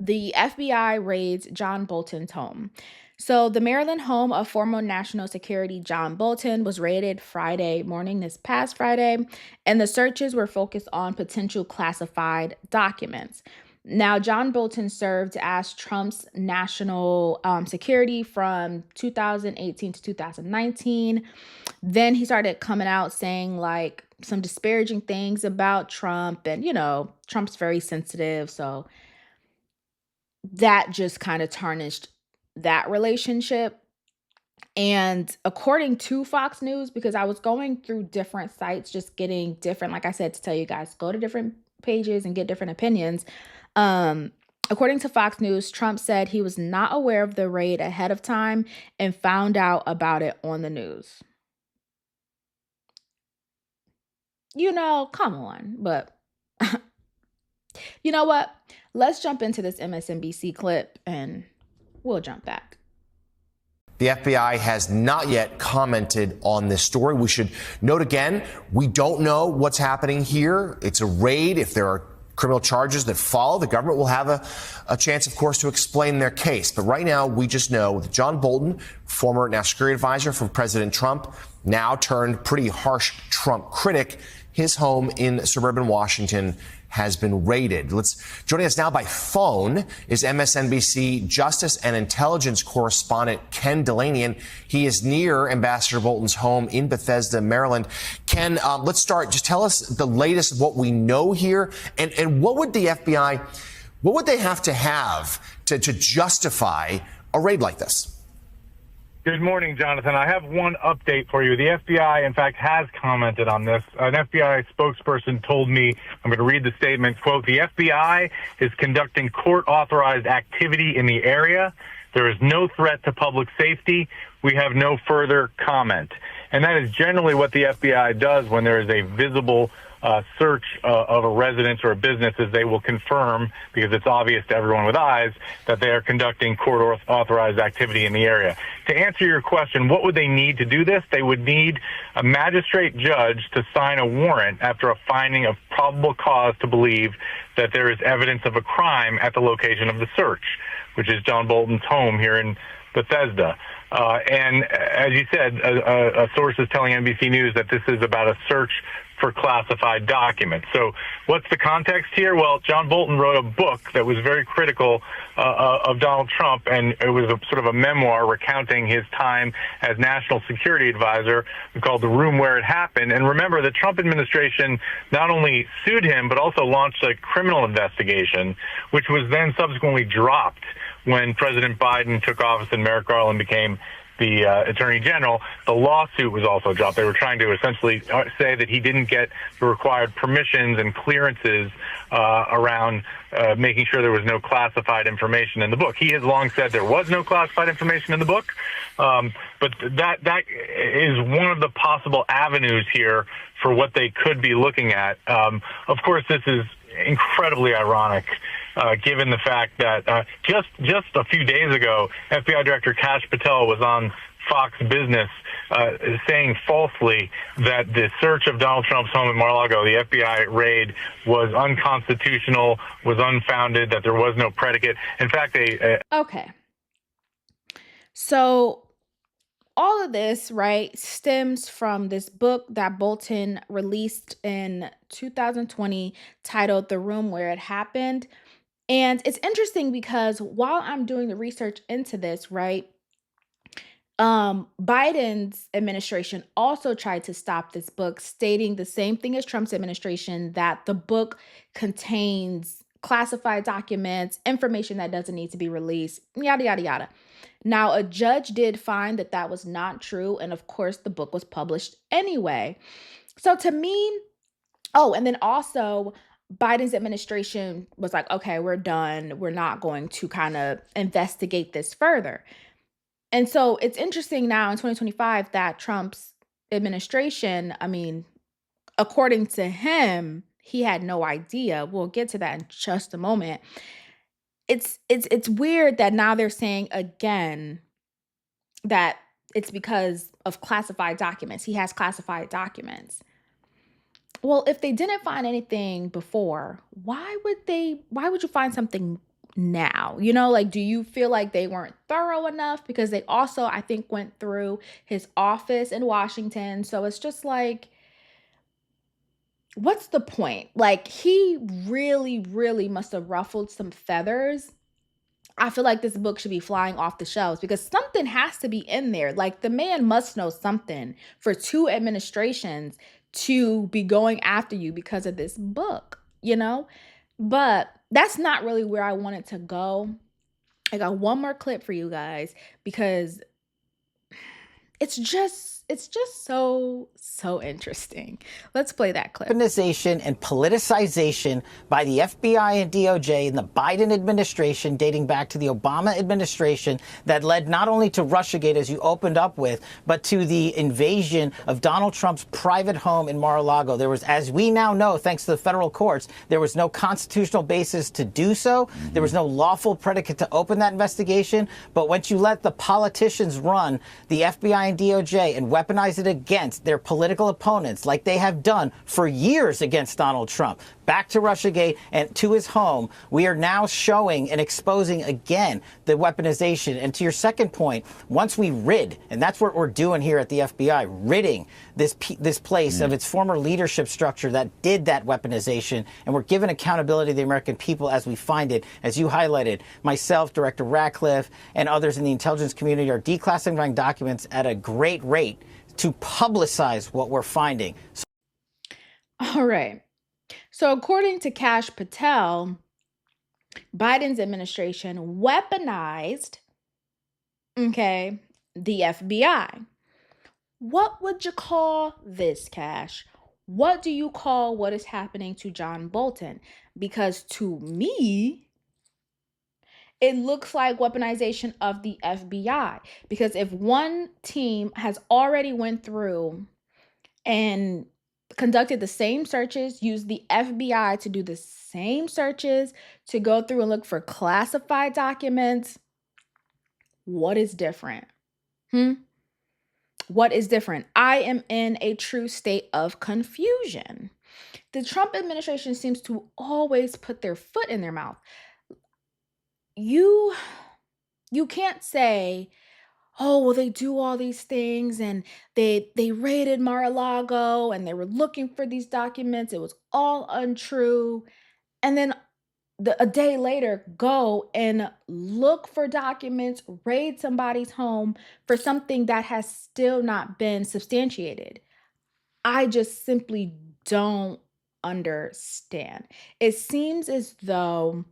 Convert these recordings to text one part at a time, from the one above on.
the FBI raids John Bolton's home. So, the Maryland home of former National Security John Bolton was raided Friday morning, this past Friday, and the searches were focused on potential classified documents. Now, John Bolton served as Trump's national security from 2018 to 2019. Then he started coming out saying like some disparaging things about Trump, and Trump's very sensitive. So, that just kind of tarnished that relationship. And according to Fox News, because I was going through different sites, just getting different, like I said, to tell you guys, go to different pages and get different opinions. According to Fox News, Trump said he was not aware of the raid ahead of time and found out about it on the news. Come on. But you know what? Let's jump into this MSNBC clip and we'll jump back. The FBI has not yet commented on this story. We should note again, we don't know what's happening here. It's a raid. If there are criminal charges that follow, the government will have a chance, of course, to explain their case. But right now, we just know that John Bolton, former national security advisor for President Trump, now turned pretty harsh Trump critic, his home in suburban Washington has been raided. Joining us now by phone is MSNBC Justice and Intelligence correspondent Ken Delaney, and he is near Ambassador Bolton's home in Bethesda, Maryland. Ken, let's start. Just tell us the latest of what we know here, and what would the FBI, what would they have to justify a raid like this? Good morning, Jonathan. I have one update for you. The FBI, in fact, has commented on this. An FBI spokesperson told me, I'm going to read the statement, quote, "The FBI is conducting court-authorized activity in the area. There is no threat to public safety. We have no further comment." And that is generally what the FBI does when there is a visible search of a residence or a business, is they will confirm, because it's obvious to everyone with eyes, that they are conducting court-authorized activity in the area. To answer your question, what would they need to do this? They would need a magistrate judge to sign a warrant after a finding of probable cause to believe that there is evidence of a crime at the location of the search, which is John Bolton's home here in Bethesda. And as you said, a source is telling NBC News that this is about a search for classified documents. So what's the context here? Well, John Bolton wrote a book that was very critical of Donald Trump, and it was sort of a memoir recounting his time as national security advisor called The Room Where It Happened. And remember, the Trump administration not only sued him, but also launched a criminal investigation, which was then subsequently dropped when President Biden took office and Merrick Garland became the Attorney General. The lawsuit was also dropped. They were trying to essentially say that he didn't get the required permissions and clearances around making sure there was no classified information in the book. He has long said there was no classified information in the book, but that is one of the possible avenues here for what they could be looking at. Of course, this is incredibly ironic, given the fact that just a few days ago, FBI Director Kash Patel was on Fox Business saying falsely that the search of Donald Trump's home in Mar-a-Lago, the FBI raid, was unconstitutional, was unfounded, that there was no predicate. In fact, Okay. So all of this, right, stems from this book that Bolton released in 2020 titled The Room Where It Happened. And it's interesting because while I'm doing the research into this, right, Biden's administration also tried to stop this book, stating the same thing as Trump's administration, that the book contains classified documents, information that doesn't need to be released, yada, yada, yada. Now, a judge did find that that was not true. And of course, the book was published anyway. So to me, and then also Biden's administration was like, okay, we're done. We're not going to kind of investigate this further. And so it's interesting now in 2025 that Trump's administration, I mean, according to him, he had no idea. We'll get to that in just a moment. It's weird that now they're saying again that it's because of classified documents. He has classified documents. Well, if they didn't find anything before, why would you find something now? You know, like, do you feel like they weren't thorough enough? Because they also, I think, went through his office in Washington. So it's just like, what's the point? Like, he really, really must have ruffled some feathers. I feel like this book should be flying off the shelves because something has to be in there. Like, the man must know something for 2 administrations to be going after you because of this book, you know? But that's not really where I wanted to go. I got one more clip for you guys because it's just so interesting. Let's play that clip. Weaponization and politicization by the FBI and DOJ in the Biden administration, dating back to the Obama administration, that led not only to Russiagate, as you opened up with, but to the invasion of Donald Trump's private home in Mar-a-Lago. There was, as we now know, thanks to the federal courts, there was no constitutional basis to do so. There was no lawful predicate to open that investigation. But once you let the politicians run the FBI and DOJ and weaponize it against their political opponents, like they have done for years against Donald Trump, back to Russiagate and to his home, we are now showing and exposing again the weaponization. And to your second point, once we rid, and that's what we're doing here at the FBI, ridding this place of its former leadership structure that did that weaponization, and we're giving accountability to the American people as we find it. As you highlighted, myself, Director Ratcliffe, and others in the intelligence community are declassifying documents at a great rate to publicize what we're finding. All right. So according to Kash Patel, Biden's administration weaponized, okay, the FBI. What would you call this, Kash? What do you call what is happening to John Bolton? Because to me, it looks like weaponization of the FBI. Because if one team has already went through and conducted the same searches, used the FBI to do the same searches, to go through and look for classified documents, what is different? What is different? I am in a true state of confusion. The Trump administration seems to always put their foot in their mouth. You can't say, oh, well, they do all these things and they raided Mar-a-Lago and they were looking for these documents. It was all untrue. And then a day later, go and look for documents, raid somebody's home for something that has still not been substantiated. I just simply don't understand. It seems as though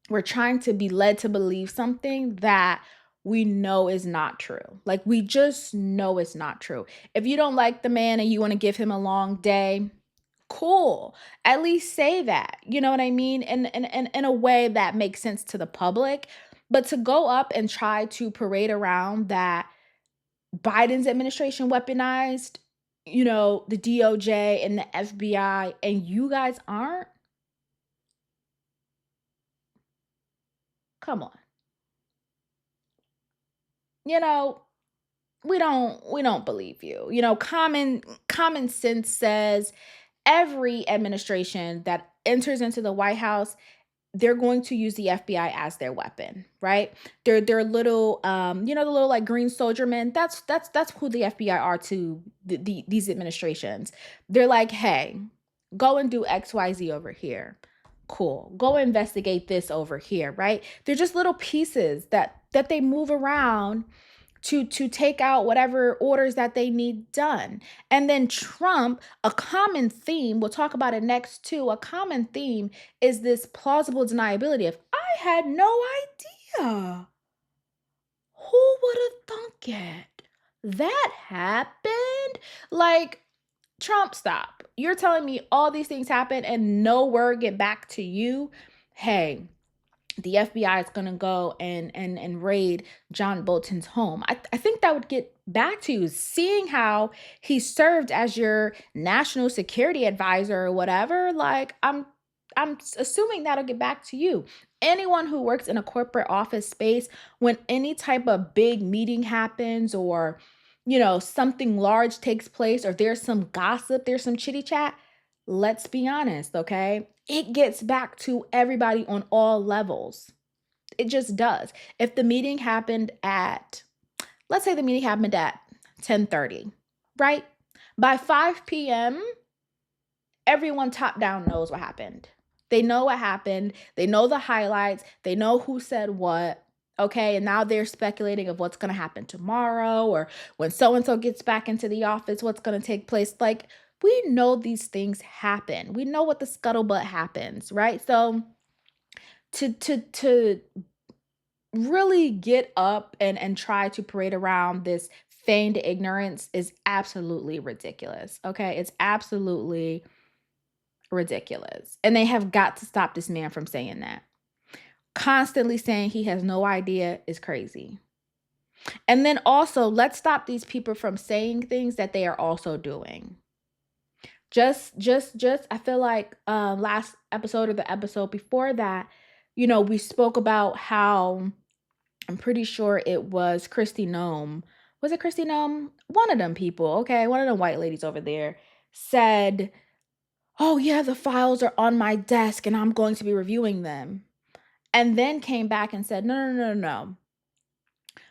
we're trying to be led to believe something that we know is not true. Like, we just know it's not true. If you don't like the man and you want to give him a long day, cool. At least say that. You know what I mean? In a way that makes sense to the public. But to go up and try to parade around that Biden's administration weaponized, the DOJ and the FBI, and you guys aren't? Come on. We don't believe you. Common sense says every administration that enters into the White House, they're going to use the FBI as their weapon, right? They're little, the little like green soldier men. That's who the FBI are to these administrations. They're like, hey, go and do XYZ over here. Cool. Go investigate this over here, right? They're just little pieces that they move around to take out whatever orders that they need done. And then Trump, a common theme, we'll talk about it next too, a common theme is this plausible deniability of, I had no idea. Who would have thunk it? That happened? Like, Trump, stop. You're telling me all these things happen and no word get back to you? Hey, the FBI is going to go and raid John Bolton's home. I think that would get back to you, seeing how he served as your national security advisor or whatever. Like, I'm assuming that'll get back to you. Anyone who works in a corporate office space, when any type of big meeting happens or, something large takes place or there's some gossip, there's some chitty chat, let's be honest, okay? It gets back to everybody on all levels. It just does. If the meeting happened at, let's say the meeting happened at 10:30, right? By 5 p.m., everyone top down knows what happened. They know what happened. They know the highlights. They know who said what. Okay. And now they're speculating of what's going to happen tomorrow, or when so and so gets back into the office, what's going to take place. Like, we know these things happen. We know what the scuttlebutt happens, right? So to really get up and try to parade around this feigned ignorance is absolutely ridiculous. Okay. It's absolutely ridiculous. And they have got to stop this man from saying that. Constantly saying he has no idea is crazy. And then also, let's stop these people from saying things that they are also doing. Just I feel like last episode or the episode before that, we spoke about how, I'm pretty sure it was Christy Nome. Was it Christy Nome? One of them people, okay, one of them white ladies over there said, oh yeah, the files are on my desk and I'm going to be reviewing them. And then came back and said, no.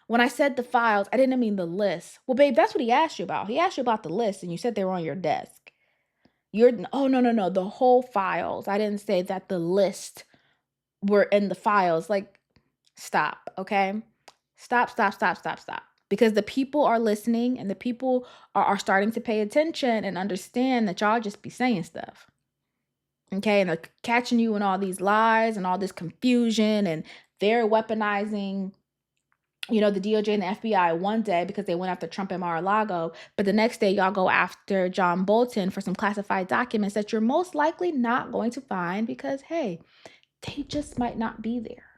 When I said the files, I didn't mean the list. Well, babe, that's what he asked you about. He asked you about the list and you said they were on your desk. Oh, no, the whole files. I didn't say that the list were in the files. Like, stop, okay? Stop. Because the people are listening and the people are starting to pay attention and understand that y'all just be saying stuff. Okay, and they're catching you in all these lies and all this confusion, and they're weaponizing, the DOJ and the FBI one day because they went after Trump and Mar-a-Lago, but the next day y'all go after John Bolton for some classified documents that you're most likely not going to find because, hey, they just might not be there.